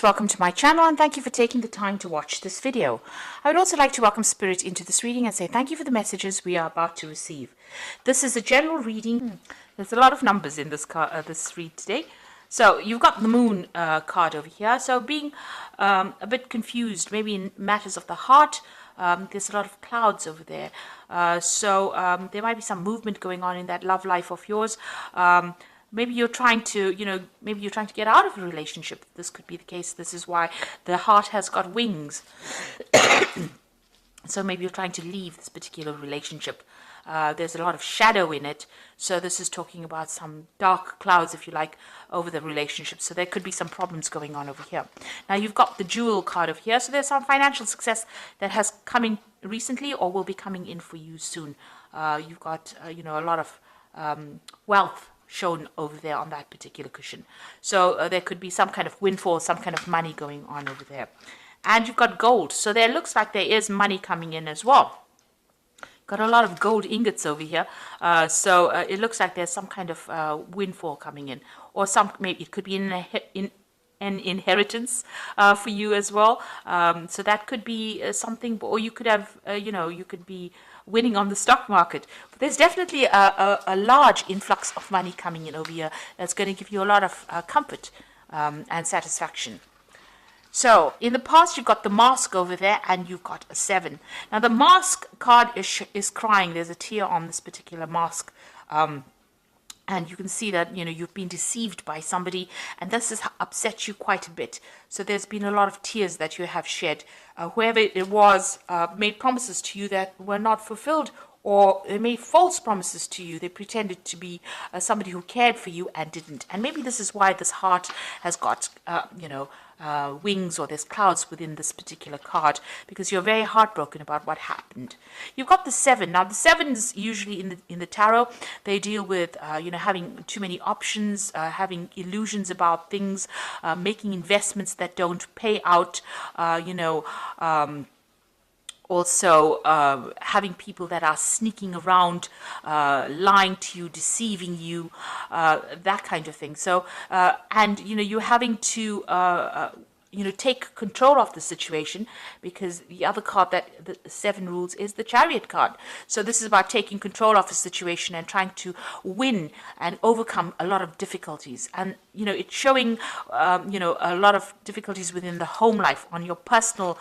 Welcome to my channel and thank you for taking the time to watch this video. I would also like to welcome Spirit into this reading and say thank you for the messages we are about to receive. This is a general reading. There's a lot of numbers in this read today. So you've got the Moon card over here. So being a bit confused, maybe in matters of the heart. There's a lot of clouds over there. So there might be some movement going on in that love life of yours. Maybe you're trying to, get out of a relationship. This could be the case. This is why the heart has got wings. So maybe you're trying to leave this particular relationship. There's a lot of shadow in it. So this is talking about some dark clouds, if you like, over the relationship. So there could be some problems going on over here. Now you've got the Jewel card over here. So there's some financial success that has come in recently or will be coming in for you soon. You've got, a lot of wealth shown over there on that particular cushion. So there could be some kind of windfall, some kind of money going on over there. And you've got gold. So there looks like there is money coming in as well. Got a lot of gold ingots over here. So it looks like there's some kind of windfall coming in. Or maybe it could be an inheritance for you as well. So that could be something, or you could have, you could be winning on the stock market. But there's definitely a large influx of money coming in over here that's going to give you a lot of comfort and satisfaction. So in the past, you've got the Mask over there and you've got a 7. Now the Mask card is crying. There's a tear on this particular mask. And you can see that, you've been deceived by somebody and this has upset you quite a bit. So there's been a lot of tears that you have shed. Whoever it was made promises to you that were not fulfilled, or they made false promises to you. They pretended to be somebody who cared for you and didn't. And maybe this is why this heart has got, wings, or there's clouds within this particular card, because you're very heartbroken about what happened. You've got the 7. Now the 7s usually in the tarot, they deal with having too many options, having illusions about things, making investments that don't pay out, also having people that are sneaking around, lying to you, deceiving you, that kind of thing. So, and, you're having to, take control of the situation, because the other card that the 7 rules is the Chariot card. So this is about taking control of the situation and trying to win and overcome a lot of difficulties. And, it's showing, a lot of difficulties within the home life, on your personal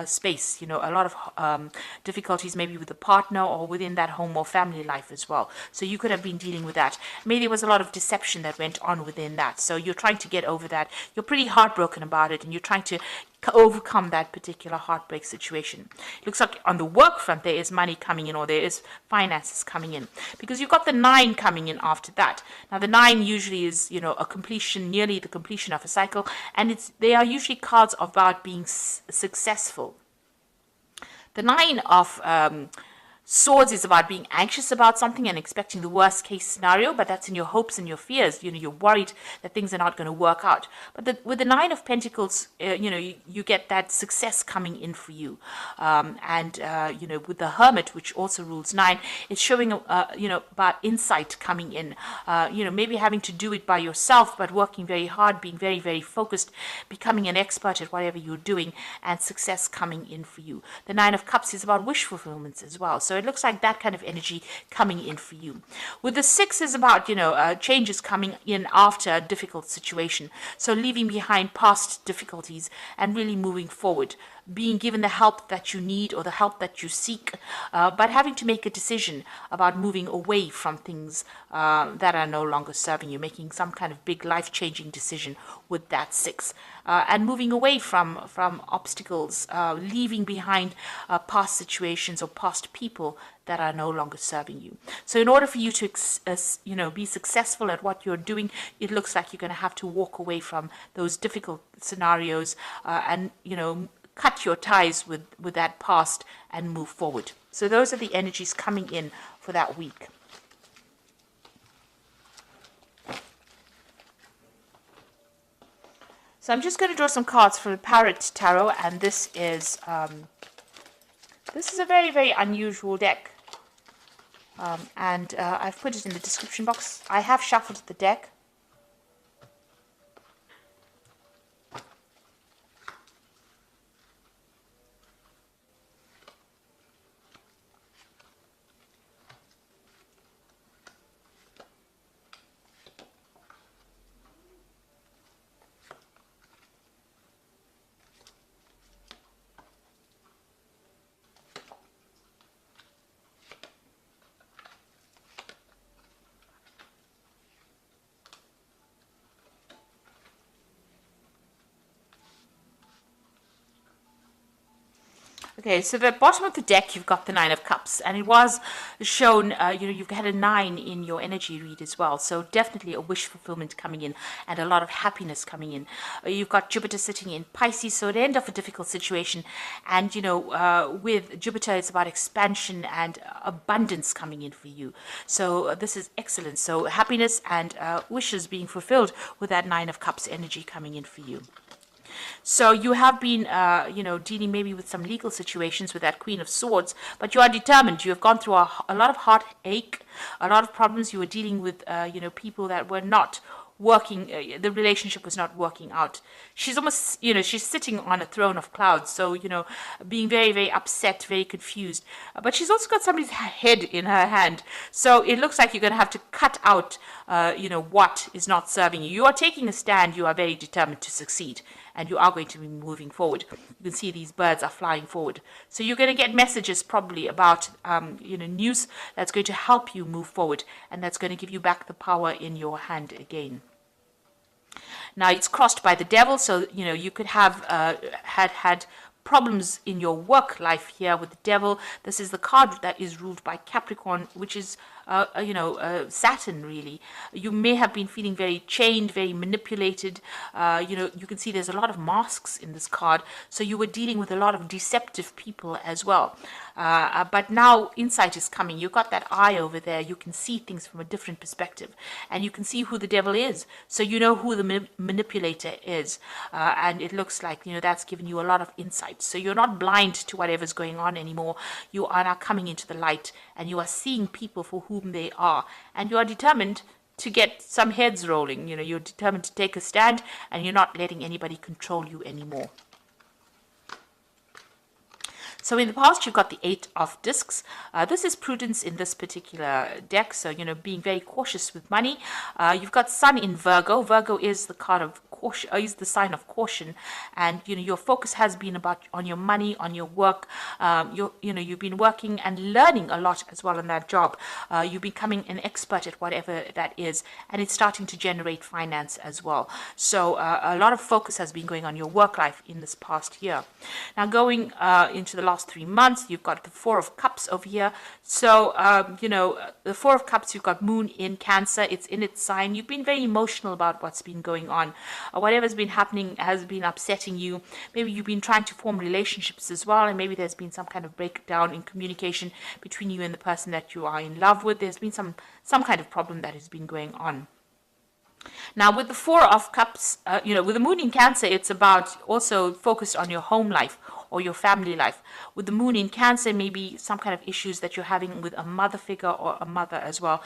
space, a lot of difficulties maybe with the partner or within that home or family life as well. So you could have been dealing with that. Maybe there was a lot of deception that went on within that. So you're trying to get over that. You're pretty heartbroken about it and you're trying to overcome that particular heartbreak situation. It looks like on the work front there is money coming in, or there is finances coming in, because you've got the 9 coming in after that. Now the 9 usually is a completion, nearly the completion of a cycle, and they are usually cards about being successful. The 9 of Swords is about being anxious about something and expecting the worst case scenario, but that's in your hopes and your fears. You're worried that things are not going to work out. But with the 9 of Pentacles, you get that success coming in for you. With the Hermit, which also rules 9, it's showing, about insight coming in. Maybe having to do it by yourself, but working very hard, being very, very focused, becoming an expert at whatever you're doing, and success coming in for you. The 9 of Cups is about wish fulfillments as well. So it looks like that kind of energy coming in for you. With the 6 is about, changes coming in after a difficult situation. So leaving behind past difficulties and really moving forward. Being given the help that you need or the help that you seek, but having to make a decision about moving away from things that are no longer serving you, making some kind of big life-changing decision with that 6. And moving away from obstacles, leaving behind past situations or past people that are no longer serving you. So in order for you to be successful at what you're doing, it looks like you're going to have to walk away from those difficult scenarios and cut your ties with that past and move forward. So those are the energies coming in for that week. So I'm just going to draw some cards for the Parrot Tarot, and this is a very, very unusual deck. I've put it in the description box. I have shuffled the deck. Okay, so the bottom of the deck, you've got the Nine of Cups, and it was shown, you've had a 9 in your energy read as well. So definitely a wish fulfillment coming in and a lot of happiness coming in. You've got Jupiter sitting in Pisces, so at the end of a difficult situation. And, with Jupiter, it's about expansion and abundance coming in for you. So this is excellent. So happiness and wishes being fulfilled with that Nine of Cups energy coming in for you. So you have been, dealing maybe with some legal situations with that Queen of Swords, but you are determined. You have gone through a lot of heartache, a lot of problems. You were dealing with, people that were not working. The relationship was not working out. She's almost, she's sitting on a throne of clouds. So, being very, very upset, very confused. But she's also got somebody's head in her hand. So it looks like you're going to have to cut out, what is not serving you. You are taking a stand. You are very determined to succeed. And you are going to be moving forward. You can see these birds are flying forward. So you're going to get messages probably about, news that's going to help you move forward. And that's going to give you back the power in your hand again. Now it's crossed by the devil. So, you could have had problems in your work life here with the devil. This is the card that is ruled by Capricorn, which is Saturn, really. You may have been feeling very chained, very manipulated. You can see there's a lot of masks in this card. So you were dealing with a lot of deceptive people as well. But now insight is coming. You've got that eye over there. You can see things from a different perspective. And you can see who the devil is. So you know who the manipulator is. And it looks like, that's given you a lot of insight. So you're not blind to whatever's going on anymore. You are now coming into the light. And you are seeing people for whom they are. And you are determined to get some heads rolling. You're determined to take a stand. And you're not letting anybody control you anymore. So in the past, you've got the 8 of discs. This is prudence in this particular deck. So, being very cautious with money. You've got Sun in Virgo. Virgo is the card of caution, is the sign of caution. And, your focus has been on your money, on your work. You've been working and learning a lot as well in that job. You're becoming an expert at whatever that is. And it's starting to generate finance as well. So a lot of focus has been going on your work life in this past year. Now going into the last 3 months, you've got the 4 of Cups over here. So, the 4 of Cups, you've got Moon in Cancer. It's in its sign. You've been very emotional about what's been going on. Whatever's been happening has been upsetting you. Maybe you've been trying to form relationships as well, and maybe there's been some kind of breakdown in communication between you and the person that you are in love with. There's been some kind of problem that has been going on. Now, with the 4 of Cups, with the Moon in Cancer, it's about also focused on your home life or your family life. With the Moon in Cancer, maybe some kind of issues that you're having with a mother figure or a mother as well.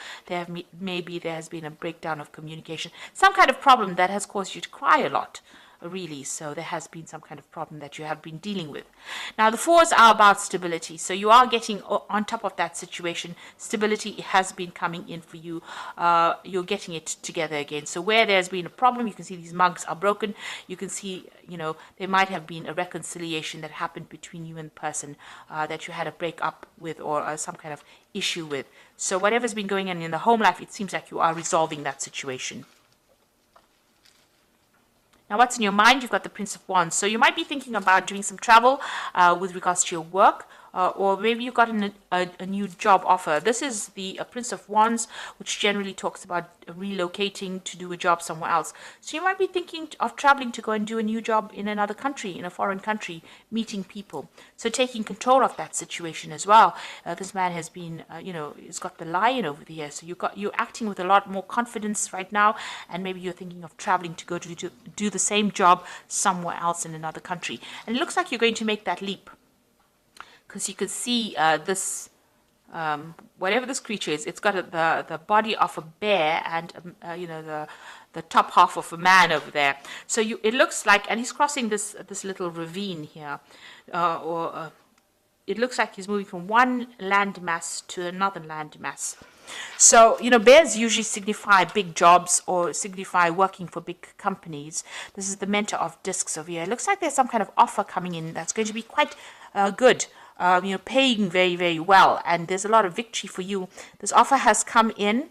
Maybe there has been a breakdown of communication, some kind of problem that has caused you to cry a lot. Really, so there has been some kind of problem that you have been dealing with. Now the 4s are about stability, so you are getting on top of that situation. Stability has been coming in for you. You're getting it together again. So where there's been a problem, you can see these mugs are broken. You can see, there might have been a reconciliation that happened between you and the person that you had a breakup with or some kind of issue with. So whatever's been going on in the home life, it seems like you are resolving that situation. Now, what's in your mind? You've got the Prince of Wands. So you might be thinking about doing some travel with regards to your work. Or maybe you've got a new job offer. This is the Prince of Wands, which generally talks about relocating to do a job somewhere else. So you might be thinking of traveling to go and do a new job in another country, in a foreign country, meeting people. So taking control of that situation as well. This man has been, he's got the lion over there. So you're acting with a lot more confidence right now, and maybe you're thinking of traveling to go to do the same job somewhere else in another country. And it looks like you're going to make that leap. Because you can see this, whatever this creature is, it's got the body of a bear and, the top half of a man over there. So it looks like, and he's crossing this little ravine here, it looks like he's moving from one landmass to another landmass. So, bears usually signify big jobs or signify working for big companies. This is the Mentor of Discs over here. It looks like there's some kind of offer coming in that's going to be quite good. Paying very, very well, and there's a lot of victory for you. This offer has come in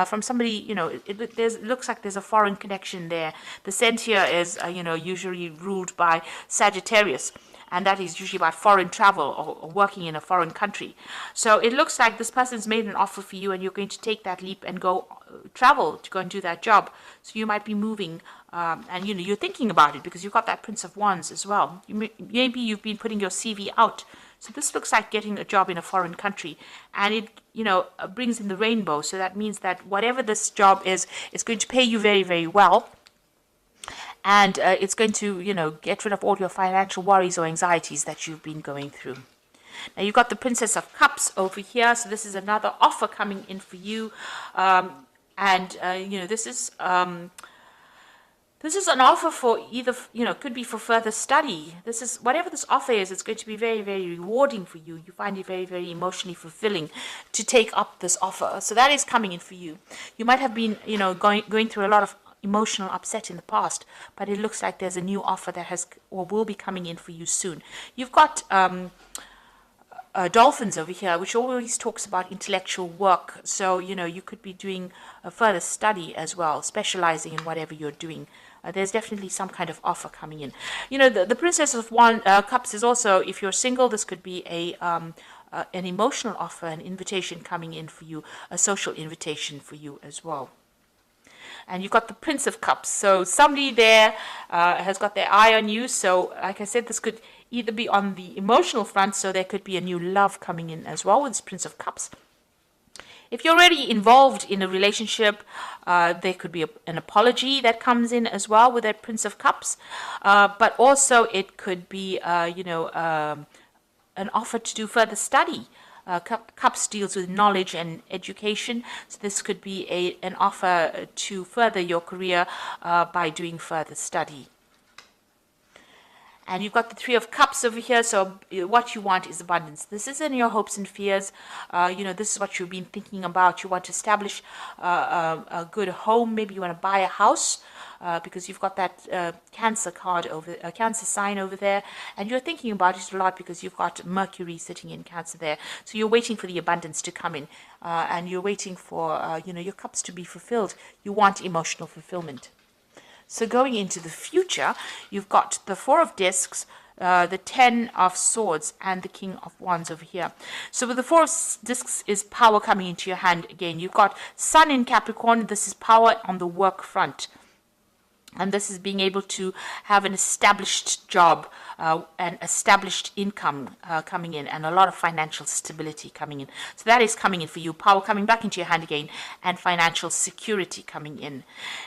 from somebody, it looks like there's a foreign connection there. The scent here is, usually ruled by Sagittarius. and that is usually about foreign travel or working in a foreign country. So it looks like this person's made an offer for you, and you're going to take that leap and go travel to go and do that job. So you might be moving, and you're thinking about it because you've got that Prince of Wands as well. Maybe you've been putting your CV out. So this looks like getting a job in a foreign country, and it brings in the rainbow. So that means that whatever this job is, it's going to pay you very, very well. And it's going to, get rid of all your financial worries or anxieties that you've been going through. Now you've got the Princess of Cups over here. So this is another offer coming in for you. This is an offer for either, could be for further study. This is, whatever this offer is, it's going to be very, very rewarding for you. You find it very, very emotionally fulfilling to take up this offer. So that is coming in for you. You might have been, going through a lot of emotional upset in the past, but it looks like there's a new offer that has or will be coming in for you soon. You've got dolphins over here, which always talks about intellectual work. So, you could be doing a further study as well, specializing in whatever you're doing. There's definitely some kind of offer coming in. The Princess of Cups is also, if you're single, this could be an emotional offer, an invitation coming in for you, a social invitation for you as well. And you've got the Prince of Cups. So somebody there has got their eye on you. So like I said, this could either be on the emotional front, so there could be a new love coming in as well with this Prince of Cups. If you're already involved in a relationship, there could be an apology that comes in as well with that Prince of Cups. But also it could be, an offer to do further study. Cups deals with knowledge and education, so this could be an offer to further your career by doing further study. And you've got the Three of Cups over here, so what you want is abundance. This isn't your hopes and fears. This is what you've been thinking about. You want to establish a good home. Maybe you want to buy a house. Because you've got that Cancer card Cancer sign over there, and you're thinking about it a lot because you've got Mercury sitting in Cancer there. So you're waiting for the abundance to come in, and you're waiting for your cups to be fulfilled. You want emotional fulfillment. So going into the future, you've got the Four of Discs, the Ten of Swords, and the King of Wands over here. So with the Four of Discs is power coming into your hand again. You've got Sun in Capricorn. This is power on the work front. And this is being able to have an established job, an established income coming in, and a lot of financial stability coming in. So that is coming in for you. Power coming back into your hand again, and financial security coming in.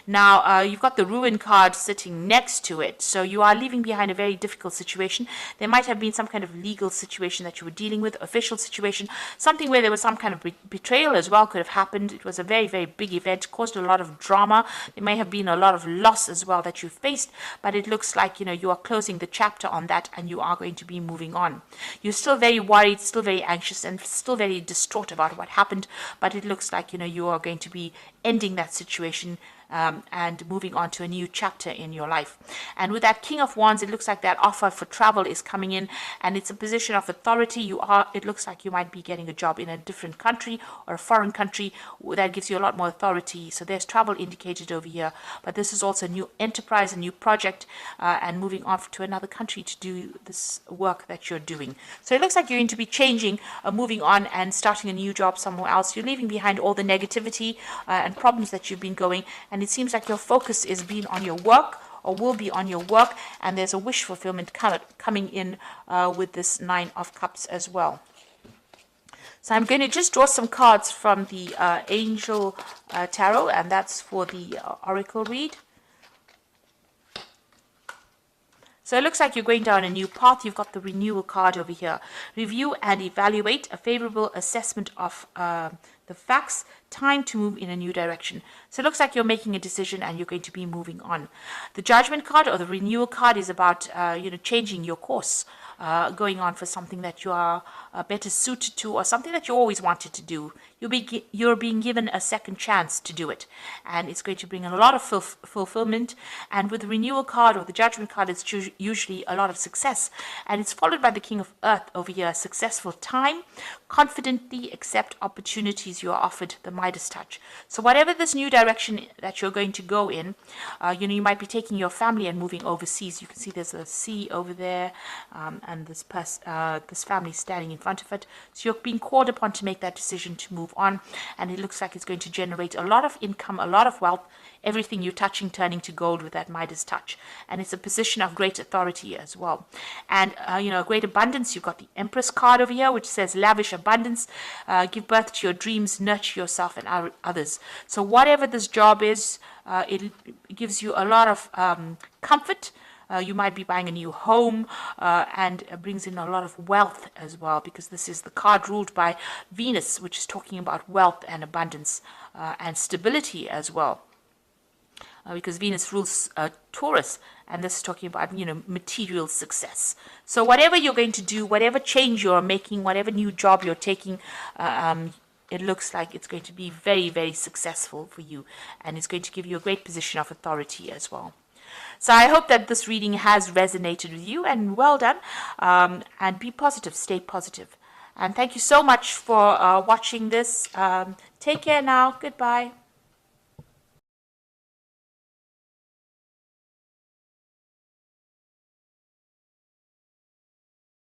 Now, you've got the Ruin card sitting next to it. So you are leaving behind a very difficult situation. There might have been some kind of legal situation that you were dealing with, official situation, something where there was some kind of betrayal as well could have happened. It was a very, very big event, caused a lot of drama. There may have been a lot of loss as well that you faced, but it looks like you are closing the chapter on that, and you are going to be moving on. You're still very worried, still very anxious, and still very distraught about what happened, but it looks like you are going to be ending that situation and moving on to a new chapter in your life. And with that King of Wands, it looks like that offer for travel is coming in, and it's a position of authority. It looks like you might be getting a job in a different country or a foreign country that gives you a lot more authority. So there's travel indicated over here, but this is also a new enterprise, a new project, and moving on to another country to do this work that you're doing. So it looks like you're going to be changing, moving on and starting a new job somewhere else. You're leaving behind all the negativity and problems that you've been going, and it seems like your focus is being on your work, or will be on your work, and there's a wish fulfillment coming in with this Nine of Cups as well. So I'm going to just draw some cards from the Angel Tarot, and that's for the Oracle read. So it looks like you're going down a new path. You've got the Renewal card over here. Review and evaluate, a favorable assessment of the facts, time to move in a new direction. So it looks like you're making a decision and you're going to be moving on. The Judgment card or the Renewal card is about changing your course, going on for something that you are better suited to, or something that you always wanted to do. You're being given a second chance to do it, and it's going to bring a lot of fulfillment. And with the Renewal card or the Judgment card, it's usually a lot of success, and it's followed by the King of Earth over here. Successful time, confidently accept opportunities means you are offered the Midas touch. So whatever this new direction that you're going to go in, you might be taking your family and moving overseas. You can see there's a sea over there, and this family standing in front of it. So you're being called upon to make that decision to move on, and it looks like it's going to generate a lot of income, a lot of wealth, everything you're touching turning to gold with that Midas touch. And it's a position of great authority as well. And, great abundance. You've got the Empress card over here, which says lavish abundance, give birth to your dreams, nurture yourself and others. So whatever this job is, it gives you a lot of comfort. You might be buying a new home, and brings in a lot of wealth as well, because this is the card ruled by Venus, which is talking about wealth and abundance, and stability as well. Because Venus rules Taurus, and this is talking about, material success. So whatever you're going to do, whatever change you're making, whatever new job you're taking, it looks like it's going to be very, very successful for you, and it's going to give you a great position of authority as well. So I hope that this reading has resonated with you, and well done. And be positive, stay positive. And thank you so much for watching this. Take care now. Goodbye.